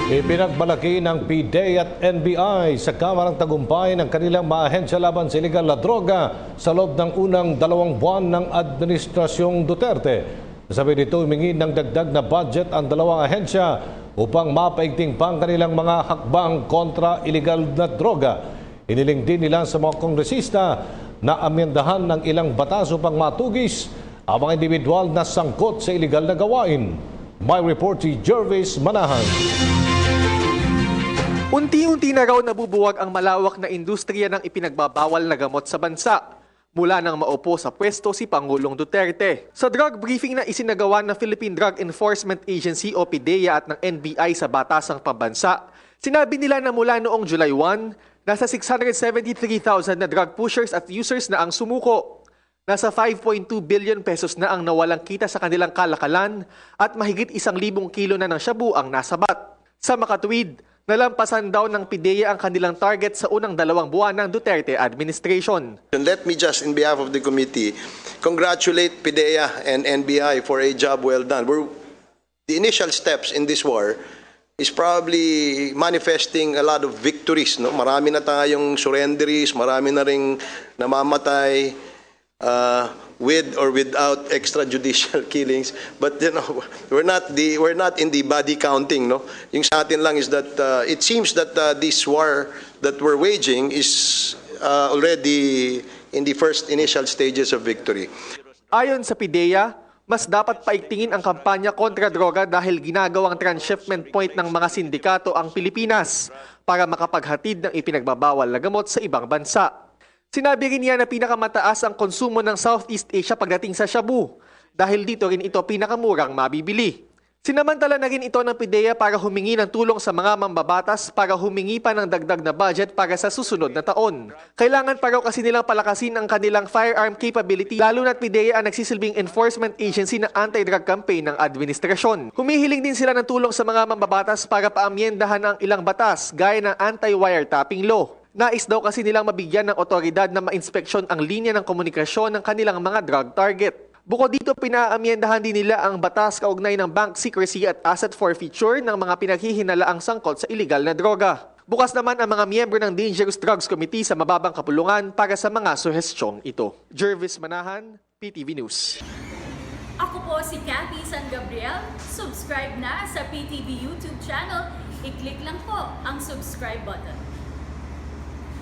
Ipinagmalaki ng PDEA at NBI sa Kamarang Tagumpay ng kanilang maahensya laban sa iligal na droga sa loob ng unang 2 buwan ng Administrasyong Duterte. Sabi nito, humingi ng dagdag na budget ang dalawang ahensya upang mapaigting pa ang kanilang mga hakbang kontra iligal na droga. Iniling din nila sa mga kongresista na amendahan ng ilang batas upang matugis ang mga individual na sangkot sa iligal na gawain. May report si Jervis Manahan. Unti-unti na raw nabubuwag ang malawak na industriya ng ipinagbabawal na gamot sa bansa mula nang maupo sa pwesto si Pangulong Duterte. Sa drug briefing na isinagawa ng Philippine Drug Enforcement Agency o PDEA at ng NBI sa Batasang Pambansa, sinabi nila na mula noong July 1, nasa 673,000 na drug pushers at users na ang sumuko. Nasa 5.2 billion pesos na ang nawalang kita sa kanilang kalakalan at mahigit 1,000 kilo na ng shabu ang nasabat. Sa makatuwid, nalampasan daw ng PDEA ang kanilang target sa unang 2 buwan ng Duterte administration. Let me just, in behalf of the committee, congratulate PDEA and NBI for a job well done. The initial steps in this war is probably manifesting a lot of victories. No? Marami na tayong surrenderies, marami na ring namamatay with or without extrajudicial killings, but we're not in the body counting, no. Yung sa atin lang is that it seems that this war that we're waging is already in the first initial stages of victory. Ayon sa PDEA, mas dapat paigtingin ang kampanya kontra droga dahil ginagawang transshipment point ng mga sindikato ang Pilipinas para makapaghatid ng ipinagbabawal na gamot sa ibang bansa. Sinabi rin niya na pinakamataas ang konsumo ng Southeast Asia pagdating sa shabu dahil dito rin ito pinakamurang mabibili. Sinamantala na rin ito ng PDEA para humingi ng tulong sa mga mambabatas para humingi pa ng dagdag na budget para sa susunod na taon. Kailangan pa raw kasi nilang palakasin ang kanilang firearm capability lalo na't PDEA ang nagsisilbing enforcement agency ng anti-drug campaign ng administrasyon. Humihiling din sila ng tulong sa mga mambabatas para paamyendahan ang ilang batas gaya ng anti-wiretapping law. Nais daw kasi nilang mabigyan ng otoridad na ma-inspeksyon ang linya ng komunikasyon ng kanilang mga drug target. Bukod dito, pinaamyendahan din nila ang batas kaugnay ng bank secrecy at asset forfeiture ng mga pinaghihinalaang sangkot sa iligal na droga. Bukas naman ang mga miyembro ng Dangerous Drugs Committee sa mababang kapulungan para sa mga suhestyong ito. Jervis Manahan, PTV News. Ako po si Cathy San Gabriel. Subscribe na sa PTV YouTube channel. I-click lang po ang subscribe button.